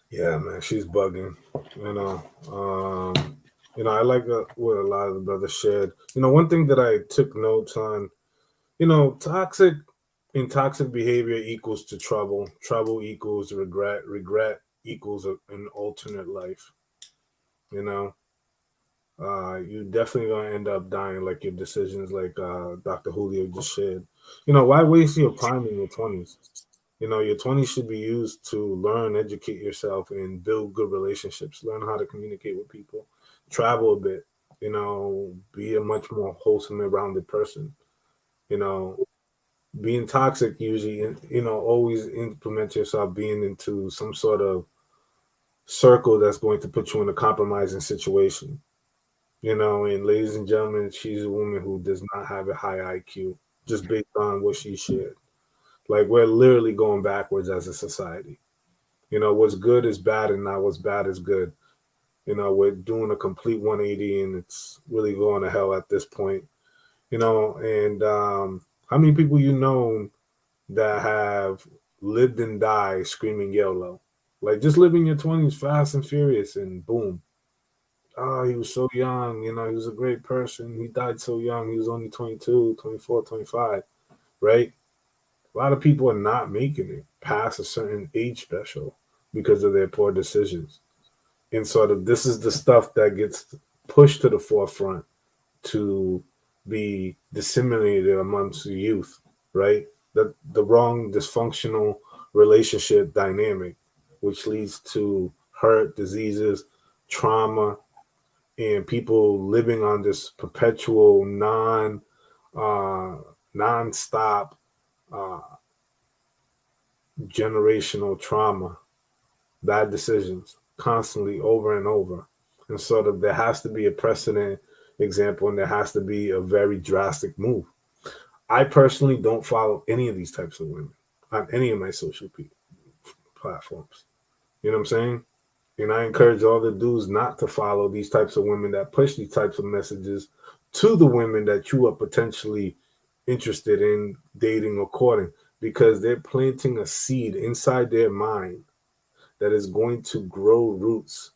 Yeah, man, she's bugging. You know, I like what a lot of the brothers shared. One thing that I took notes on. Toxic behavior equals to trouble. Trouble equals regret. Regret equals an alternate life. You know, you definitely gonna end up dying like your decisions, like Dr. Julio just shared. Why waste your time in your 20s? Your 20s should be used to learn, educate yourself, and build good relationships. Learn how to communicate with people, travel a bit. Be a much more wholesome and rounded person. You know, being toxic usually, always implement yourself being into some sort of circle that's going to put you in a compromising situation. And ladies and gentlemen, she's a woman who does not have a high IQ just based on what she shared. Like, we're literally going backwards as a society. What's good is bad and not what's bad is good. We're doing a complete 180 and it's really going to hell at this point. And how many people that have lived and died screaming YOLO? Like, just living your 20s fast and furious, and boom. Oh, he was so young. He was a great person. He died so young. He was only 22, 24, 25, right? A lot of people are not making it past a certain age special because of their poor decisions. And sort of this is the stuff that gets pushed to the forefront to be disseminated amongst the youth, right? The wrong dysfunctional relationship dynamic, which leads to hurt, diseases, trauma, and people living on this perpetual non-stop uh, generational trauma, bad decisions, constantly over and over. And sort of there has to be a precedent example, and there has to be a very drastic move. I personally don't follow any of these types of women on any of my platforms. You know what I'm saying? And I encourage all the dudes not to follow these types of women that push these types of messages to the women that you are potentially interested in dating or courting, because they're planting a seed inside their mind that is going to grow roots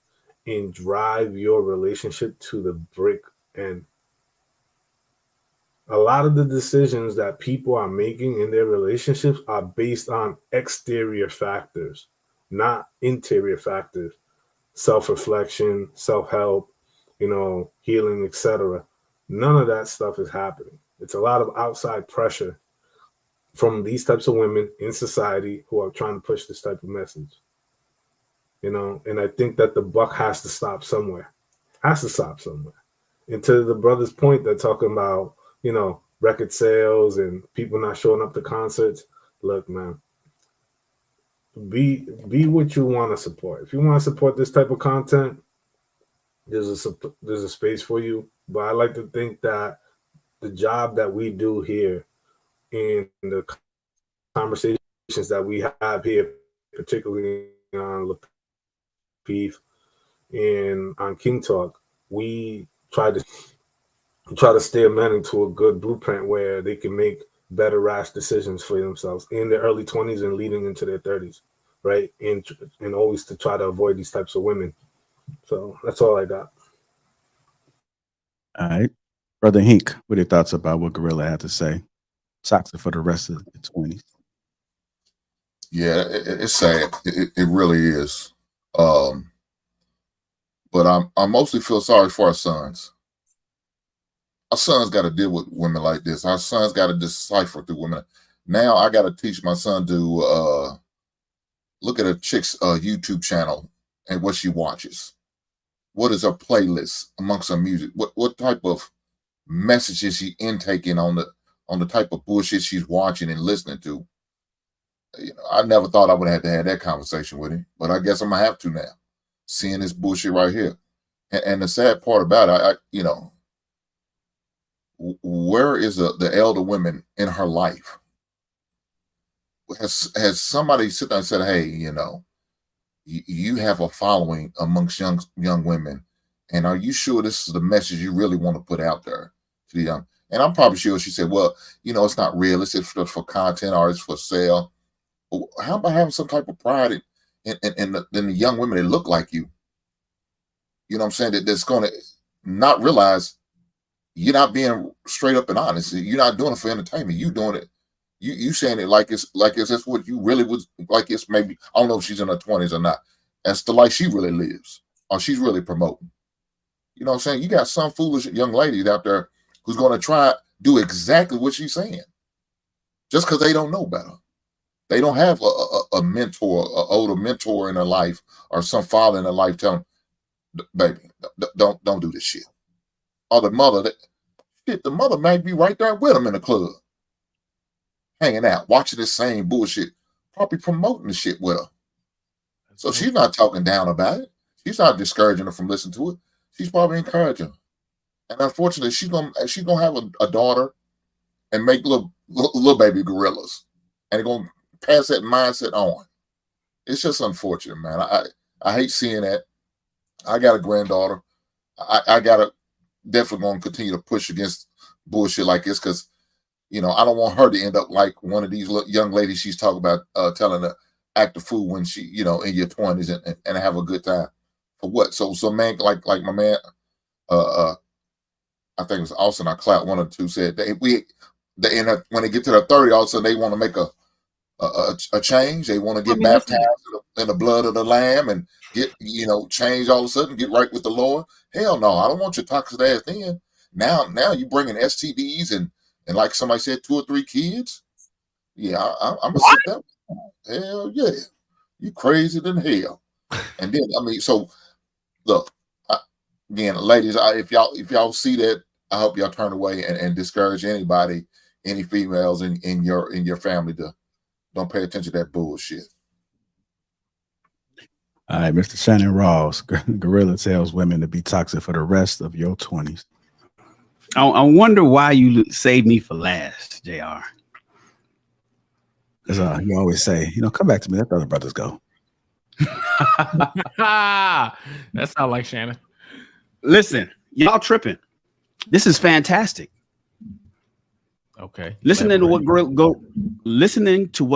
and drive your relationship to the brick end. A lot of the decisions that people are making in their relationships are based on exterior factors, not interior factors. Self-reflection, self-help, healing, etc. None of that stuff is happening. It's a lot of outside pressure from these types of women in society who are trying to push this type of message. And I think that the buck has to stop somewhere. Has to stop somewhere. And to the brother's point, they're talking about, record sales and people not showing up to concerts. Look, man, be what you want to support. If you want to support this type of content, there's a space for you. But I like to think that the job that we do here and the conversations that we have here, particularly on Lapeef and on King Talk, we try to steer men into a good blueprint where they can make better rash decisions for themselves in their early 20s and leading into their 30s, right? And always to try to avoid these types of women. So that's all I got. All right. Brother Hink, what are your thoughts about what Gorilla had to say? Toxic for the rest of the 20s. Yeah, it's sad. It really is. Um, but I mostly feel sorry for our sons. Our sons got to deal with women like this. Our sons got to decipher through women. Now I got to teach my son to look at a chick's YouTube channel and what she watches. What is her playlist amongst her music? What type of messages she intaking on the type of bullshit she's watching and listening to? I never thought I would have to have that conversation with him, but I guess I'm gonna have to now. Seeing this bullshit right here, and the sad part about it, where is the elder women in her life? Has somebody sit there and said, "Hey, you have a following amongst young women, and are you sure this is the message you really want to put out there to the young?" And I'm probably sure she said, "Well, it's not real. It's just for content or it's for sale." How about having some type of pride and the young women that look like you. You know what I'm saying? That's going to not realize you're not being straight up and honest. You're not doing it for entertainment. You doing it. You saying it like it's that's what you really was like. It's maybe, I don't know if she's in her 20s or not. That's the life she really lives, or she's really promoting. You know what I'm saying? You got some foolish young ladies out there who's going to try do exactly what she's saying, just because they don't know better. They don't have a mentor, an older mentor in their life, or some father in their life telling them, baby, don't do this shit. Or the mother, the mother might be right there with them in the club, hanging out, watching this same bullshit, probably promoting the shit with her. So she's not talking down about it. She's not discouraging her from listening to it. She's probably encouraging her. And unfortunately, she's gonna have a daughter and make little baby gorillas, and they're gonna pass that mindset on. It's just unfortunate, man. I hate seeing that. I got a granddaughter. I gotta definitely gonna continue to push against bullshit like this, because I don't want her to end up like one of these young ladies she's talking about, telling her act a fool when she, in your 20s and have a good time. For what? So man, like my man, I think it was Austin or Clout, one of the two, said when they get to their 30, all of a sudden they want to make a change. They want to get baptized in the blood of the Lamb and get, change all of a sudden, get right with the Lord. Hell no, I don't want your toxic ass then. Now you bringing STDs and like somebody said, 2 or 3 kids. Yeah, I'm gonna sit there. Hell yeah, you crazy than hell. And then so look, again, ladies, if y'all see that, I hope y'all turn away and discourage anybody, any females in your family to don't pay attention to that bullshit. All right, Mr. Shannon Ross, Gorilla tells women to be toxic for the rest of your 20s. I wonder why you saved me for last, JR. Because you always say, come back to me. Let the other brothers go. That sounds like Shannon. Listen, y'all tripping. This is fantastic. Okay. Listening to what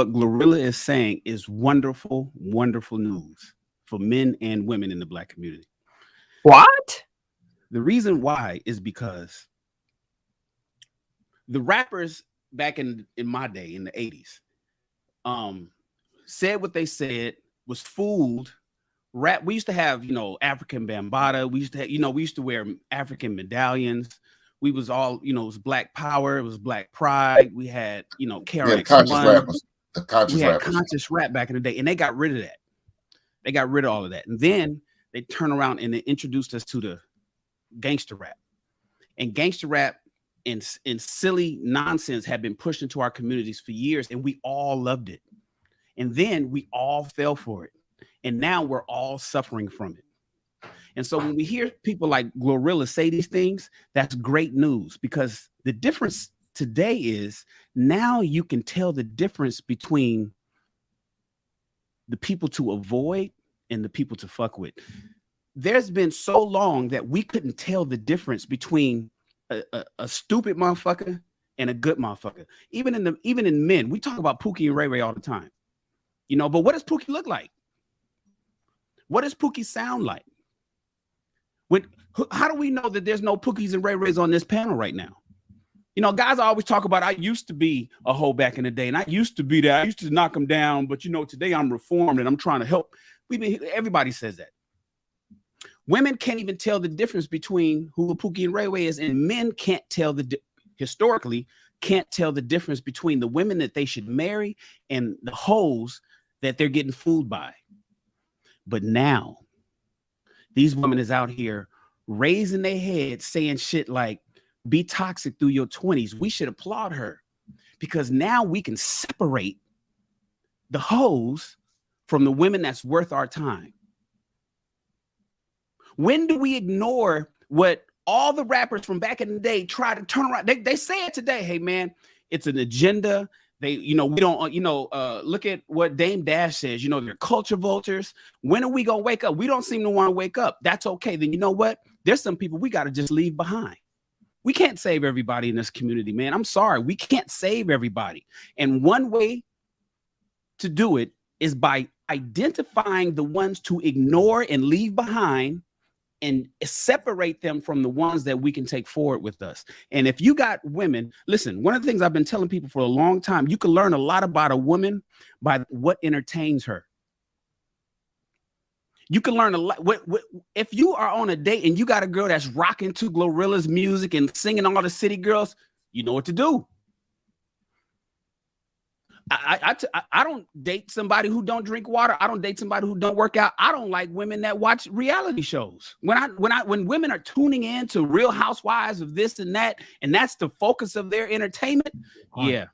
Glorilla is saying is wonderful, wonderful news for men and women in the Black community. What? The reason why is because the rappers back in my day, in the 80s, said what they said, was fooled. We used to have, African Bambaataa. We used to have, we used to wear African medallions. We was all, it was Black Power. It was Black Pride. We had, KRX-One. Conscious rappers. The conscious rappers. Conscious rap back in the day, and they got rid of that. They got rid of all of that. And then they turned around and they introduced us to the gangster rap. And gangster rap and silly nonsense had been pushed into our communities for years, and we all loved it. And then we all fell for it. And now we're all suffering from it. And so when we hear people like Glorilla say these things, that's great news, because the difference today is now you can tell the difference between the people to avoid and the people to fuck with. There's been so long that we couldn't tell the difference between a stupid motherfucker and a good motherfucker. Even in men, we talk about Pookie and Ray Ray all the time, but what does Pookie look like? What does Pookie sound like? How do we know that there's no Pookies and Ray Rays on this panel right now? Guys always talk about, I used to be a hoe back in the day, and I used to be that. I used to knock them down, but today I'm reformed and I'm trying to help. Everybody says that. Women can't even tell the difference between who a Pookie and Ray Ray is, and men can't tell historically can't tell the difference between the women that they should marry and the hoes that they're getting fooled by. But now these women is out here raising their heads, saying shit like, be toxic through your 20s. We should applaud her, because now we can separate the hoes from the women that's worth our time. When do we ignore what all the rappers from back in the day try to turn around? They say it today. Hey man, it's an agenda. They, we don't, look at what Dame Dash says, they're culture vultures. When are we going to wake up? We don't seem to want to wake up. That's okay. Then you know what? There's some people we got to just leave behind. We can't save everybody in this community, man. I'm sorry. We can't save everybody. And one way to do it is by identifying the ones to ignore and leave behind and separate them from the ones that we can take forward with us. And if you got women, listen, one of the things I've been telling people for a long time, you can learn a lot about a woman by what entertains her. You can learn a lot. If you are on a date and you got a girl that's rocking to Glorilla's music and singing all the city girls, you know what to do. I don't date somebody who don't drink water. I don't date somebody who don't work out. I don't like women that watch reality shows. When women are tuning in to Real Housewives of this and that's the focus of their entertainment. Yeah,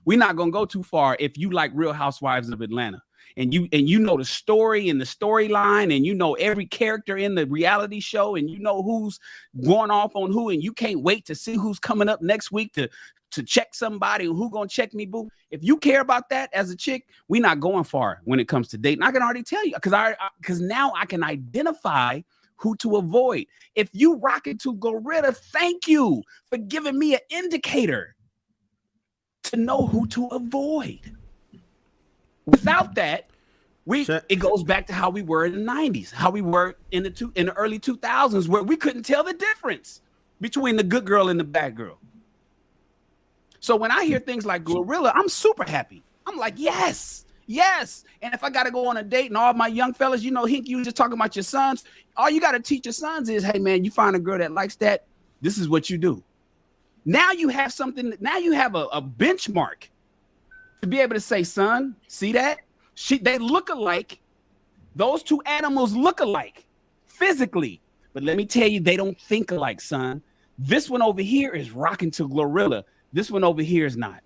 we're not gonna go too far if you like Real Housewives of Atlanta and you know the story and the storyline and you know every character in the reality show and you know who's going off on who and you can't wait to see who's coming up next week to check somebody, who gonna check me, boo. If you care about that as a chick, we're not going far when it comes to dating. I can already tell you because now I can identify who to avoid. If you rocking to Glorilla, thank you for giving me an indicator to know who to avoid. Without that, it goes back to how we were in the 90s, how we were in the early 2000s, where we couldn't tell the difference between the good girl and the bad girl. So when I hear things like Glorilla, I'm super happy. I'm like, yes. And if I got to go on a date and all my young fellas, you know, Hink, you just talking about your sons. All you got to teach your sons is, hey, man, you find a girl that likes that. This is what you do. Now you have something. Now you have a benchmark to be able to say, son, see that? They look alike. Those two animals look alike physically. But let me tell you, they don't think alike, son. This one over here is rocking to Glorilla. This one over here is not.